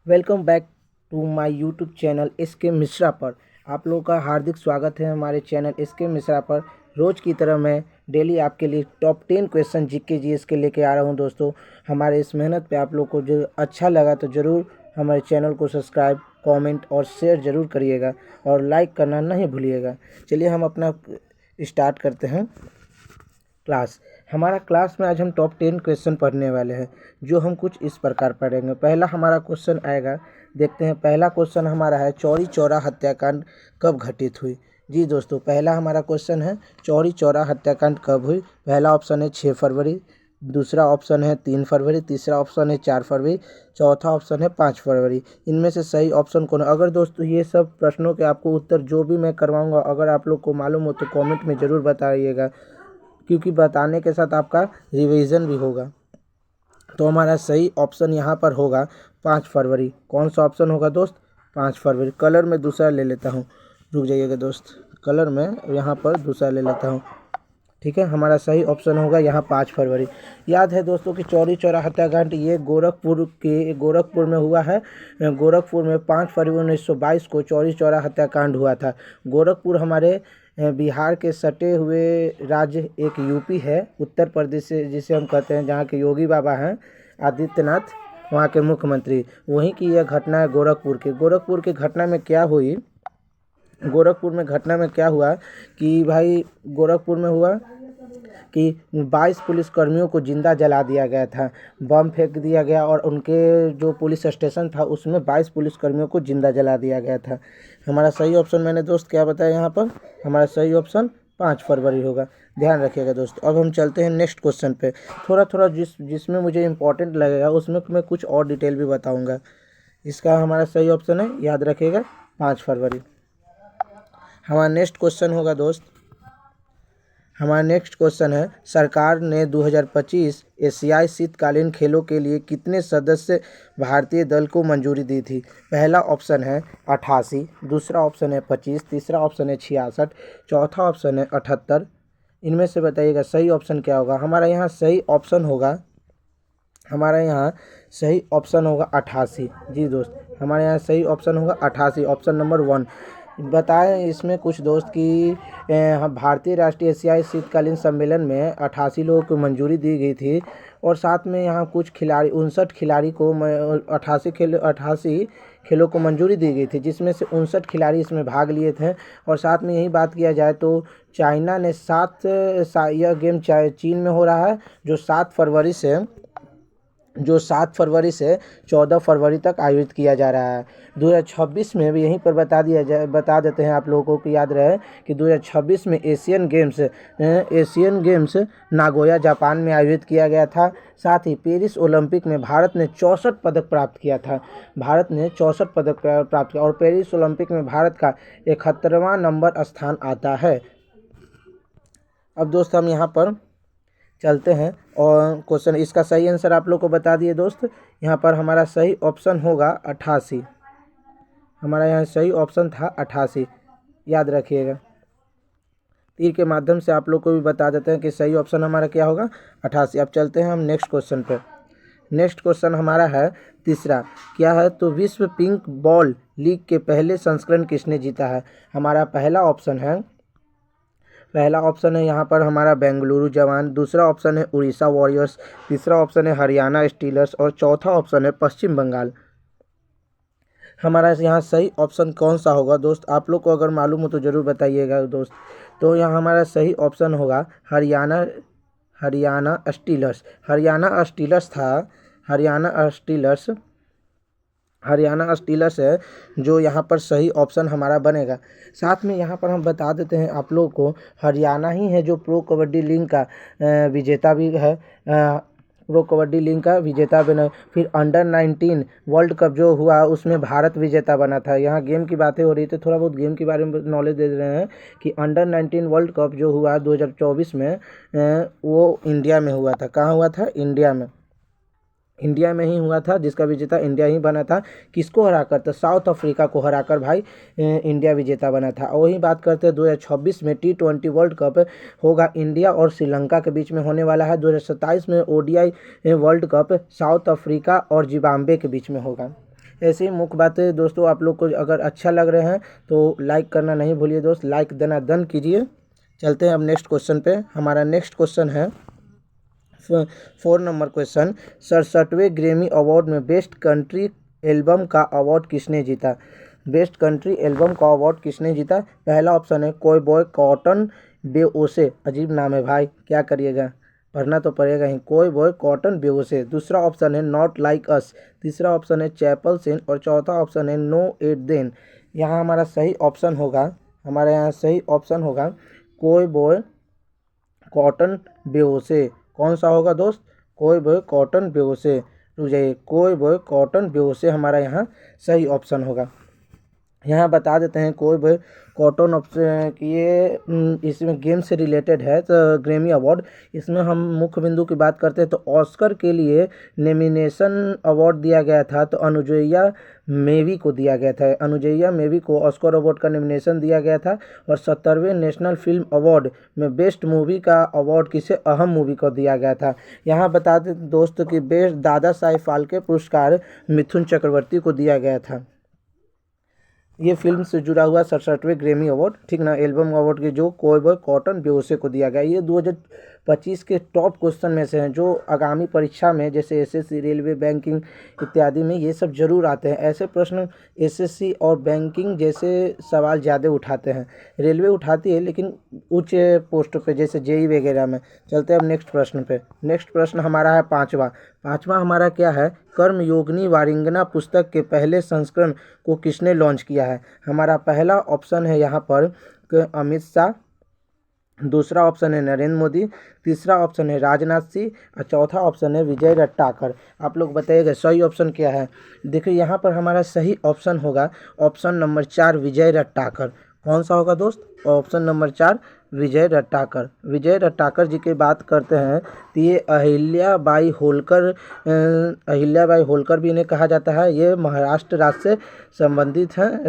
Welcome back to my YouTube channel S K Mishra पर। आप लोगों का हार्दिक स्वागत है हमारे चैनल एस के मिश्रा पर। रोज़ की तरह मैं डेली आपके लिए टॉप 10 क्वेश्चन जीके जीएस के लेके आ रहा हूं दोस्तों। हमारे इस मेहनत पे आप लोग को जो अच्छा लगा तो ज़रूर हमारे चैनल को सब्सक्राइब, कमेंट और शेयर ज़रूर करिएगा और लाइक करना नहीं भूलिएगा। चलिए हम अपना स्टार्ट करते हैं क्लास। हमारा क्लास में आज हम टॉप 10 क्वेश्चन पढ़ने वाले हैं, जो हम कुछ इस प्रकार पढ़ेंगे। पहला हमारा क्वेश्चन आएगा, देखते हैं। पहला क्वेश्चन हमारा है, चौरी चौरा हत्याकांड कब घटित हुई। जी दोस्तों, पहला हमारा क्वेश्चन है, चौरी चौरा हत्याकांड कब हुई। पहला ऑप्शन है 6 फरवरी, दूसरा ऑप्शन है 3 फरवरी, तीसरा ऑप्शन है 4 फरवरी, चौथा ऑप्शन है 5 फरवरी। इनमें से सही ऑप्शन कौन है? अगर दोस्तों ये सब प्रश्नों के आपको उत्तर जो भी मैं करवाऊँगा अगर आप लोग को मालूम हो तो कॉमेंट में ज़रूर बताइएगा, क्योंकि बताने के साथ आपका रिवीजन भी होगा। तो हमारा सही ऑप्शन यहाँ पर होगा 5 फरवरी। कौन सा ऑप्शन होगा दोस्त? 5 फरवरी। कलर में दूसरा ले लेता हूँ, रुक जाइएगा दोस्त, कलर में यहाँ पर दूसरा ले लेता हूँ। ठीक है, हमारा सही ऑप्शन होगा यहाँ 5 फरवरी। याद है दोस्तों कि चौरी चौरा हत्याकांड ये गोरखपुर में हुआ है। गोरखपुर में 5 फरवरी 1922 को चौरी चौरा हत्याकांड हुआ था। गोरखपुर हमारे बिहार के सटे हुए राज्य एक यूपी है, उत्तर प्रदेश से जिसे हम कहते हैं, जहाँ के योगी बाबा हैं आदित्यनाथ, वहाँ के मुख्यमंत्री। वहीं की यह घटना है गोरखपुर की घटना में क्या हुई। गोरखपुर में घटना में क्या हुआ कि भाई, गोरखपुर में हुआ कि 22 पुलिसकर्मियों को जिंदा जला दिया गया था, बम फेंक दिया गया और उनके जो पुलिस स्टेशन था उसमें 22 पुलिसकर्मियों को जिंदा जला दिया गया था। हमारा सही ऑप्शन मैंने दोस्त क्या बताया यहाँ पर? हमारा सही ऑप्शन 5 फरवरी होगा, ध्यान रखिएगा दोस्त। अब हम चलते हैं नेक्स्ट क्वेश्चन पे। थोड़ा थोड़ा जिसमें मुझे इंपॉर्टेंट लगेगा उसमें मैं कुछ और डिटेल भी बताऊँगा। इसका हमारा सही ऑप्शन है, याद रखिएगा, 5 फरवरी। हमारा नेक्स्ट क्वेश्चन होगा दोस्त, हमारा नेक्स्ट क्वेश्चन है, सरकार ने 2025 एशियाई शीतकालीन खेलों के लिए कितने सदस्य भारतीय दल को मंजूरी दी थी। पहला ऑप्शन है 88, दूसरा ऑप्शन है 25, तीसरा ऑप्शन है 66, चौथा ऑप्शन है 78। इनमें से बताइएगा सही ऑप्शन क्या होगा। हमारा यहाँ सही ऑप्शन होगा 88। जी दोस्त, हमारे यहाँ सही ऑप्शन होगा 88, ऑप्शन नंबर 1। बताएं इसमें कुछ दोस्त कि भारतीय राष्ट्रीय एशियाई शीतकालीन सम्मेलन में 88 लोगों को मंजूरी दी गई थी, और साथ में यहाँ कुछ खिलाड़ी 59 खिलाड़ी को 88 खेलों को मंजूरी दी गई थी, जिसमें से 59 खिलाड़ी इसमें भाग लिए थे। और साथ में यही बात किया जाए तो चाइना ने यह गेम चीन में हो रहा है, जो 7 फरवरी से 14 फरवरी तक आयोजित किया जा रहा है। 2026 में भी यहीं पर बता देते हैं आप लोगों को कि याद रहे कि 2026 में एशियन गेम्स नागोया जापान में आयोजित किया गया था। साथ ही पेरिस ओलंपिक में भारत ने 64 पदक प्राप्त किया था। और पेरिस ओलंपिक में भारत का 71वां नंबर स्थान आता है। अब दोस्त हम यहाँ पर चलते हैं और क्वेश्चन, इसका सही आंसर आप लोग को बता दिए दोस्त। यहाँ पर हमारा सही ऑप्शन होगा 88। हमारा यहाँ सही ऑप्शन था 88, याद रखिएगा। तीर के माध्यम से आप लोग को भी बता देते हैं कि सही ऑप्शन हमारा क्या होगा, 88। अब चलते हैं हम नेक्स्ट क्वेश्चन पे। नेक्स्ट क्वेश्चन हमारा है तीसरा, क्या है तो विश्व पिंक बॉल लीग के पहले संस्करण किसने जीता है। हमारा पहला ऑप्शन है यहाँ पर हमारा बेंगलुरु जवान, दूसरा ऑप्शन है उड़ीसा वॉरियर्स, तीसरा ऑप्शन है हरियाणा स्टीलर्स और चौथा ऑप्शन है पश्चिम बंगाल। हमारा यहाँ सही ऑप्शन कौन सा होगा दोस्त? आप लोग को अगर मालूम हो तो ज़रूर बताइएगा दोस्त। तो यहाँ हमारा सही ऑप्शन होगा हरियाणा स्टीलर्स। हरियाणा स्टीलर्स है जो यहाँ पर सही ऑप्शन हमारा बनेगा। साथ में यहाँ पर हम बता देते हैं आप लोगों को, हरियाणा ही है जो प्रो कबड्डी लीग का विजेता भी है। बना। फिर अंडर 19 वर्ल्ड कप जो हुआ उसमें भारत विजेता बना था। यहाँ गेम की बातें हो रही थी, थोड़ा बहुत गेम के बारे में नॉलेज दे रहे हैं कि अंडर 19 वर्ल्ड कप जो हुआ 2024 में वो इंडिया में हुआ था। कहाँ हुआ था? इंडिया में। इंडिया में ही हुआ था, जिसका विजेता इंडिया ही बना था। किसको हराकर? तो साउथ अफ्रीका को हराकर भाई इंडिया विजेता बना था। और वही बात करते हैं 2026 में T20 वर्ल्ड कप होगा, इंडिया और श्रीलंका के बीच में होने वाला है। 2027 में ODI world cup south Africa और जिम्बाब्वे के बीच में होगा। ऐसे ही मुख्य बातें दोस्तों, आप लोग को अगर अच्छा लग रहे हैं तो लाइक करना नहीं भूलिए दोस्त, लाइक देना डन कीजिए। चलते हैं अब नेक्स्ट क्वेश्चन पे। हमारा नेक्स्ट क्वेश्चन है 4 नंबर क्वेश्चन, 67वें ग्रैमी अवार्ड में बेस्ट कंट्री एल्बम का अवार्ड किसने जीता? बेस्ट कंट्री एल्बम का अवार्ड किसने जीता? पहला ऑप्शन है कोई बॉय कॉटन बेओसे, अजीब नाम है भाई, क्या करिएगा, पढ़ना तो पड़ेगा ही, कोई बॉय कॉटन बेओसे। दूसरा ऑप्शन है नॉट लाइक अस। तीसरा ऑप्शन है चैपल सेन। और चौथा ऑप्शन है नो एट देन। यहाँ हमारा सही ऑप्शन होगा, हमारे यहाँ सही ऑप्शन होगा कोई बॉय कॉटन बेओसे। कौन सा होगा दोस्त? कोई बॉय कॉटन बेओसे। रुक जाइए, कोई बॉय कॉटन बेओसे हमारा यहाँ सही ऑप्शन होगा। यहाँ बता देते हैं कोई भी कॉटन ऑप्शन कि ये इसमें गेम से रिलेटेड है, तो ग्रैमी अवार्ड। इसमें हम मुख्य बिंदु की बात करते हैं तो ऑस्कर के लिए नॉमिनेशन अवार्ड दिया गया था, तो अनुजैया मेवी को दिया गया था। अनुजैया मेवी को ऑस्कर अवार्ड का नॉमिनेशन दिया गया था। और 70वें नेशनल फिल्म अवार्ड में बेस्ट मूवी का अवार्ड किसे? अहम मूवी को दिया गया था। यहाँ बता दें दोस्त कि बेस्ट दादा साहेब फाल्के पुरस्कार मिथुन चक्रवर्ती को दिया गया था। ये फिल्म से जुड़ा हुआ 67वें ग्रैमी अवार्ड, ठीक ना, एल्बम अवार्ड के जो कोई बॉय कॉटन बेओसे को दिया गया। ये 2025 के टॉप क्वेश्चन में से हैं, जो आगामी परीक्षा में जैसे SSC, रेलवे, बैंकिंग इत्यादि में ये सब जरूर आते हैं। ऐसे प्रश्न SSC और बैंकिंग जैसे सवाल ज़्यादा उठाते हैं। रेलवे उठाती है लेकिन उच्च पोस्टों पे जैसे JEE वगैरह में। चलते हैं अब नेक्स्ट प्रश्न पे। नेक्स्ट प्रश्न हमारा है पाँचवा हमारा क्या है? कर्मयोगिनी वारिंगना पुस्तक के पहले संस्करण को किसने लॉन्च किया है? हमारा पहला ऑप्शन है यहाँ पर अमित शाह। दूसरा ऑप्शन है नरेंद्र मोदी। तीसरा ऑप्शन है राजनाथ सिंह। और चौथा ऑप्शन है विजय रट्टाकर। आप लोग बताइएगा सही ऑप्शन क्या है? देखिए यहाँ पर हमारा सही ऑप्शन होगा ऑप्शन नंबर 4 विजय रट्टाकर। कौन सा होगा दोस्त? ऑप्शन नंबर 4 विजय रट्टाकर। विजय रट्टाकर जी की बात करते हैं तो ये अहिल्याबाई होलकर भी इन्हें कहा जाता है। ये महाराष्ट्र राज्य से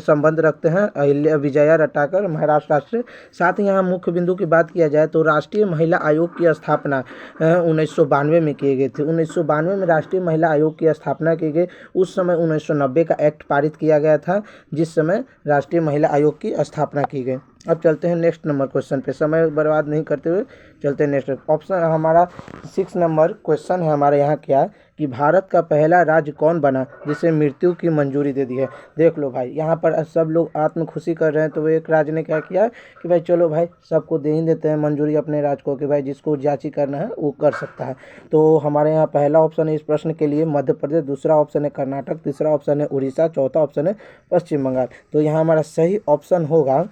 संबंध रखते हैं। विजया रट्टाकर महाराष्ट्र राज्य से। साथ ही यहाँ मुख्य बिंदु की बात किया जाए तो राष्ट्रीय महिला आयोग की स्थापना 1992 में की गई थी। 1992 में राष्ट्रीय महिला आयोग की स्थापना की गई। उस समय 1990 का एक्ट पारित किया गया था, जिस समय राष्ट्रीय महिला आयोग की स्थापना की गई। अब चलते हैं नेक्स्ट नंबर क्वेश्चन पे, समय बर्बाद नहीं करते हुए चलते हैं नेक्स्ट ऑप्शन। हमारा 6 नंबर क्वेश्चन है हमारे यहाँ क्या कि भारत का पहला राज्य कौन बना जिसे मृत्यु की मंजूरी दे दी है? देख लो भाई, यहाँ पर सब लोग आत्म खुशी कर रहे हैं, तो वो एक राज्य ने क्या किया कि भाई चलो भाई सबको दे ही देते हैं मंजूरी अपने राज्य को, कि भाई जिसको जांची करना है वो कर सकता है। तो हमारे यहाँ पहला ऑप्शन है इस प्रश्न के लिए मध्य प्रदेश। दूसरा ऑप्शन है कर्नाटक। तीसरा ऑप्शन है उड़ीसा। चौथा ऑप्शन है पश्चिम बंगाल। तो यहाँ हमारा सही ऑप्शन होगा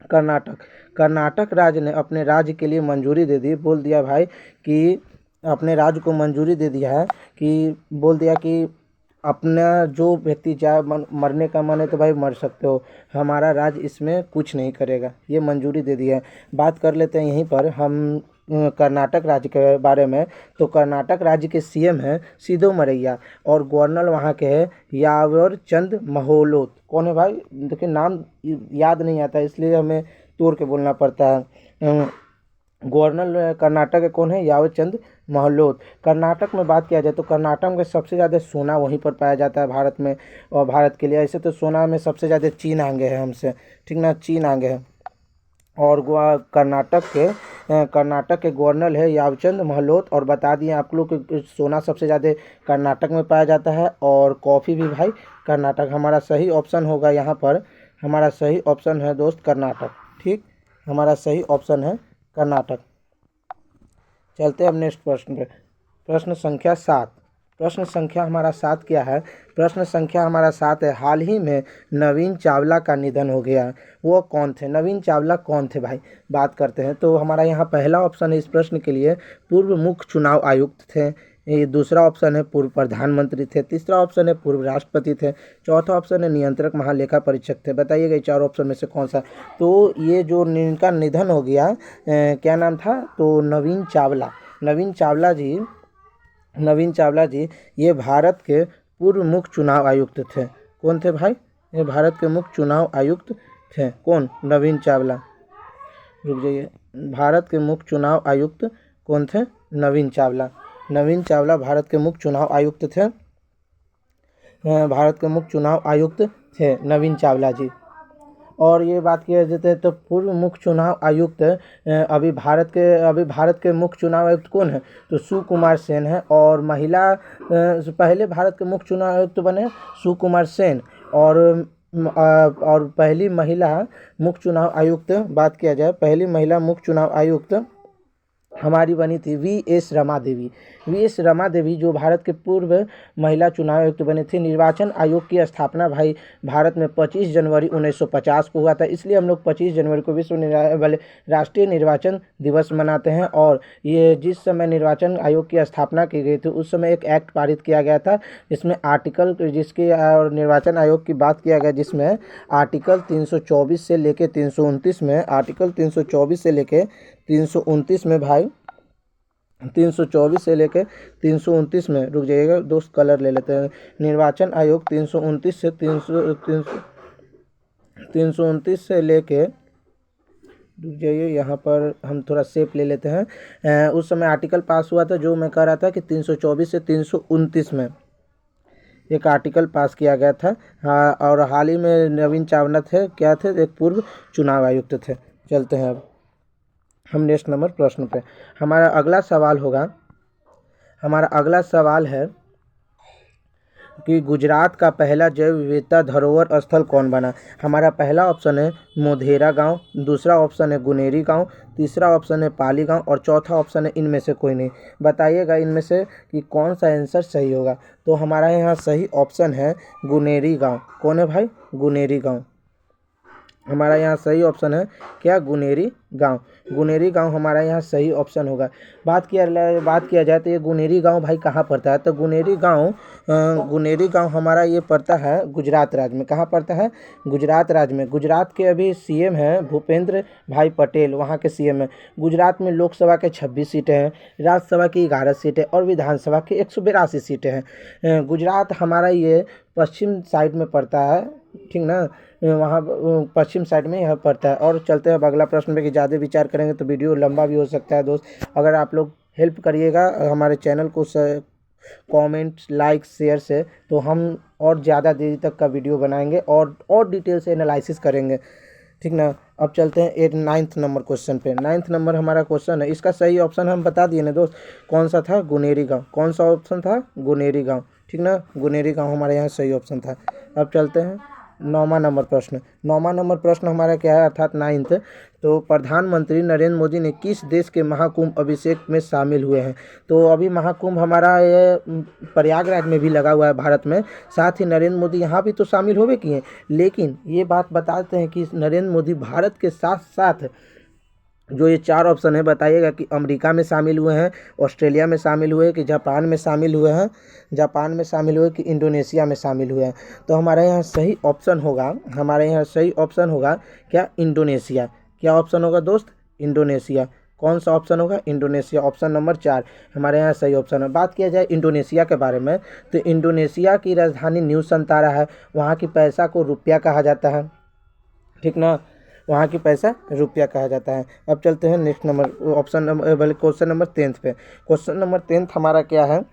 कर्नाटक। कर्नाटक राज्य ने अपने राज्य के लिए मंजूरी दे दी, बोल दिया भाई कि अपने राज्य को मंजूरी दे दिया है, कि बोल दिया कि अपना जो व्यक्ति चाहे मरने का मन है तो भाई मर सकते हो, हमारा राज्य इसमें कुछ नहीं करेगा, ये मंजूरी दे दी है। बात कर लेते हैं यहीं पर हम कर्नाटक राज्य के बारे में। तो कर्नाटक राज्य के CM हैं सिद्धोमरैया और गवर्नर वहाँ के हैं यावर चंद महलोत। कौन है भाई? देखिए नाम याद नहीं आता इसलिए हमें तोड़ के बोलना पड़ता है। गवर्नर कर्नाटक के कौन है? यावर चंद महलोत। कर्नाटक में बात किया जाए तो कर्नाटक में सबसे ज़्यादा सोना वहीं पर पाया जाता है भारत में। और भारत के लिए ऐसे तो सोना में सबसे ज़्यादा चीन आगे है हमसे, ठीक ना, चीन आगे है। और कर्नाटक के गवर्नर है यावचंद महलोत। और बता दिए आप लोग कि सोना सबसे ज़्यादा कर्नाटक में पाया जाता है और कॉफ़ी भी भाई कर्नाटक। हमारा सही ऑप्शन होगा यहाँ पर, हमारा सही ऑप्शन है दोस्त कर्नाटक, ठीक, हमारा सही ऑप्शन है कर्नाटक। चलते हैं अब नेक्स्ट प्रश्न पे। प्रश्न संख्या 7। प्रश्न संख्या हमारा 7 क्या है? प्रश्न संख्या हमारा 7 है हाल ही में नवीन चावला का निधन हो गया, वो कौन थे? नवीन चावला कौन थे भाई? बात करते हैं तो हमारा यहाँ पहला ऑप्शन है इस प्रश्न के लिए पूर्व मुख्य चुनाव आयुक्त थे। ये दूसरा ऑप्शन है पूर्व प्रधानमंत्री थे। तीसरा ऑप्शन है पूर्व राष्ट्रपति थे। चौथा ऑप्शन है नियंत्रक महालेखा परीक्षक थे। बताइएगा ये 4 ऑप्शन में से कौन सा? तो ये जो इनका निधन हो गया क्या नाम था? तो नवीन चावला। नवीन चावला जी नवीन चावला जी ये भारत के पूर्व मुख्य चुनाव आयुक्त थे। कौन थे भाई? ये भारत के मुख्य चुनाव आयुक्त थे। कौन? नवीन चावला। रुक जाइए, भारत के मुख्य चुनाव आयुक्त कौन थे? नवीन चावला। नवीन चावला भारत के मुख्य चुनाव आयुक्त थे। भारत के मुख्य चुनाव आयुक्त थे नवीन चावला जी। और ये बात किया जाता है तो पूर्व मुख्य चुनाव आयुक्त अभी भारत के मुख्य चुनाव आयुक्त कौन है? तो सुकुमार सेन है। और महिला पहले भारत के मुख्य चुनाव आयुक्त बने सुकुमार सेन। और पहली महिला मुख्य चुनाव आयुक्त बात किया जाए, पहली महिला मुख्य चुनाव आयुक्त हमारी बनी थी वी.एस. रमा देवी। वी.एस. रमा देवी जो भारत के पूर्व महिला चुनाव आयुक्त बने थे। निर्वाचन आयोग की स्थापना भाई भारत में 25 जनवरी 1950 को हुआ था, इसलिए हम लोग 25 जनवरी को राष्ट्रीय निर्वाचन दिवस मनाते हैं। और ये जिस समय निर्वाचन आयोग की स्थापना की गई थी उस समय एक एक्ट पारित किया गया था जिसमें आर्टिकल जिसके और निर्वाचन आयोग की बात किया गया, जिसमें आर्टिकल 324 से लेके 329 में, आर्टिकल 324 से लेके 329 में भाई 324 से लेके 329 में, रुक जाइएगा दोस्त कलर ले लेते हैं। निर्वाचन आयोग 329 से 329 से लेके, रुक जाइए यहाँ पर हम थोड़ा सेप ले लेते हैं। उस समय आर्टिकल पास हुआ था जो मैं कह रहा था कि 324 से 329 में एक आर्टिकल पास किया गया था। हाँ, और हाल ही में नवीन चावला थे, क्या थे? एक पूर्व चुनाव आयुक्त थे। चलते हैं अब हम नेक्स्ट नंबर प्रश्न पे। हमारा अगला सवाल है कि गुजरात का पहला जैव विविधता धरोहर स्थल कौन बना? हमारा पहला ऑप्शन है मोढेरा गांव, दूसरा ऑप्शन है गुनेरी गांव, तीसरा ऑप्शन है पाली गांव और चौथा ऑप्शन है इनमें से कोई नहीं। बताइएगा इनमें से कि कौन सा आंसर सही होगा। तो हमारा यहाँ सही ऑप्शन है गुनेरी गांव। कौन है भाई? गुनेरी गांव। हमारा यहाँ सही ऑप्शन है क्या? गुनेरी गांव। गुनेरी गांव हमारा यहाँ सही ऑप्शन होगा। बात किया जाए तो ये गुनेरी गांव भाई कहाँ पड़ता है? तो गुनेरी गांव हमारा ये पड़ता है गुजरात राज्य में। कहाँ पड़ता है? गुजरात राज्य में। गुजरात के अभी सीएम हैं भूपेंद्र भाई पटेल, वहाँ के सीएम हैं। गुजरात में लोकसभा के 26 सीटें हैं, राज्यसभा की 11 सीटें और विधानसभा की 182 सीटें हैं। गुजरात हमारा ये पश्चिम साइड में पड़ता है, ठीक ना? वहाँ पश्चिम साइड में यह पड़ता है। और चलते हैं अब अगला प्रश्न पे कि ज़्यादा विचार करेंगे तो वीडियो लंबा भी हो सकता है दोस्त। अगर आप लोग हेल्प करिएगा हमारे चैनल को कमेंट लाइक शेयर से, तो हम और ज़्यादा देरी तक का वीडियो बनाएंगे और डिटेल से एनालिसिस करेंगे, ठीक ना? अब चलते हैं 9th नंबर क्वेश्चन पे। 9th नंबर हमारा क्वेश्चन है, इसका सही ऑप्शन हम बता दिए ना दोस्त, कौन सा था? गुनेरी गाँव। कौन सा ऑप्शन था? गुनेरी गाँव, ठीक ना? गुनेरी गाँव हमारे यहाँ सही ऑप्शन था। अब चलते हैं 9वां नंबर प्रश्न। 9वां नंबर प्रश्न हमारा क्या है, अर्थात 9th। तो प्रधानमंत्री नरेंद्र मोदी ने किस देश के महाकुंभ अभिषेक में शामिल हुए हैं? तो अभी महाकुंभ हमारा ये प्रयागराज में भी लगा हुआ है भारत में, साथ ही नरेंद्र मोदी यहाँ भी तो शामिल होवे किए हैं। लेकिन ये बात बताते हैं कि नरेंद्र मोदी भारत के साथ साथ जो ये 4 ऑप्शन है, बताइएगा कि अमेरिका में शामिल हुए हैं, ऑस्ट्रेलिया में शामिल हुए, कि जापान में शामिल हुए हैं, कि इंडोनेशिया में शामिल हुए हैं। तो हमारे यहाँ सही ऑप्शन होगा क्या? इंडोनेशिया। क्या ऑप्शन होगा दोस्त? इंडोनेशिया। कौन सा ऑप्शन होगा? इंडोनेशिया। ऑप्शन नंबर 4 हमारे यहाँ सही ऑप्शन है। बात किया जाए इंडोनेशिया के बारे में तो इंडोनेशिया की राजधानी न्यू संतारा है। वहाँ की पैसा को रुपया कहा जाता है, ठीक ना? वहाँ की पैसा रुपया कहा जाता है। अब चलते हैं next number question number 10th पे। क्वेश्चन नंबर 10th हमारा क्या है?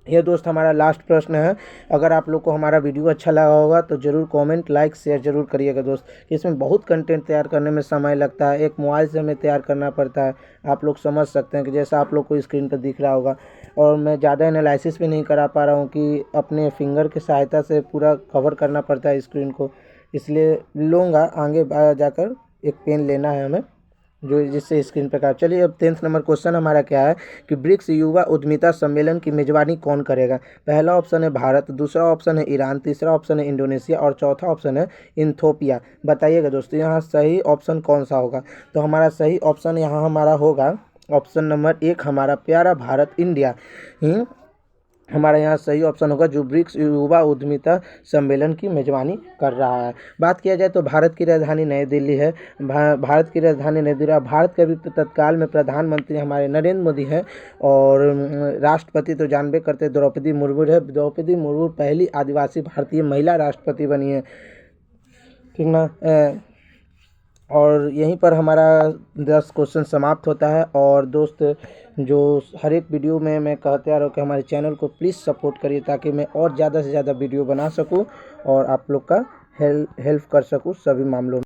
ये दोस्त हमारा लास्ट प्रश्न है। अगर आप लोग को हमारा वीडियो अच्छा लगा होगा तो ज़रूर कमेंट लाइक शेयर ज़रूर करिएगा दोस्त। इसमें बहुत कंटेंट तैयार करने में समय लगता है, एक मोबाइल से हमें तैयार करना पड़ता है। आप लोग समझ सकते हैं कि जैसा आप लोग को स्क्रीन पर दिख रहा होगा। और मैं ज़्यादा एनालिसिस भी नहीं करा पा रहा हूँ कि अपने फिंगर की सहायता से पूरा कवर करना पड़ता है स्क्रीन को, इसलिए लूँगा आगे जाकर एक पेन लेना है हमें जो जिससे स्क्रीन पर चलिए अब 10th नंबर क्वेश्चन हमारा क्या है कि ब्रिक्स युवा उद्यमिता सम्मेलन की मेजबानी कौन करेगा? पहला ऑप्शन है भारत, दूसरा ऑप्शन है ईरान, तीसरा ऑप्शन है इंडोनेशिया और चौथा ऑप्शन है इथियोपिया। बताइएगा दोस्तों यहाँ सही ऑप्शन कौन सा होगा? तो हमारा सही ऑप्शन यहाँ हमारा होगा ऑप्शन नंबर 1 हमारा प्यारा भारत इंडिया। हमारे यहाँ सही ऑप्शन होगा जो ब्रिक्स युवा उद्यमिता सम्मेलन की मेजबानी कर रहा है। बात किया जाए तो भारत की राजधानी नई दिल्ली है। भारत की राजधानी नई दिल्ली, भारत के अभी तत्काल में प्रधानमंत्री हमारे नरेंद्र मोदी हैं और राष्ट्रपति तो जानबे करते द्रौपदी मुर्मू है। द्रौपदी मुर्मू पहली आदिवासी भारतीय महिला राष्ट्रपति बनी है, ठीक ना। और यहीं पर हमारा 10 क्वेश्चन समाप्त होता है। और दोस्त, जो हर एक वीडियो में मैं कहते आ रहा हूँ कि हमारे चैनल को प्लीज़ सपोर्ट करिए ताकि मैं और ज़्यादा से ज़्यादा वीडियो बना सकूँ और आप लोग का हेल्प कर सकूँ सभी मामलों में।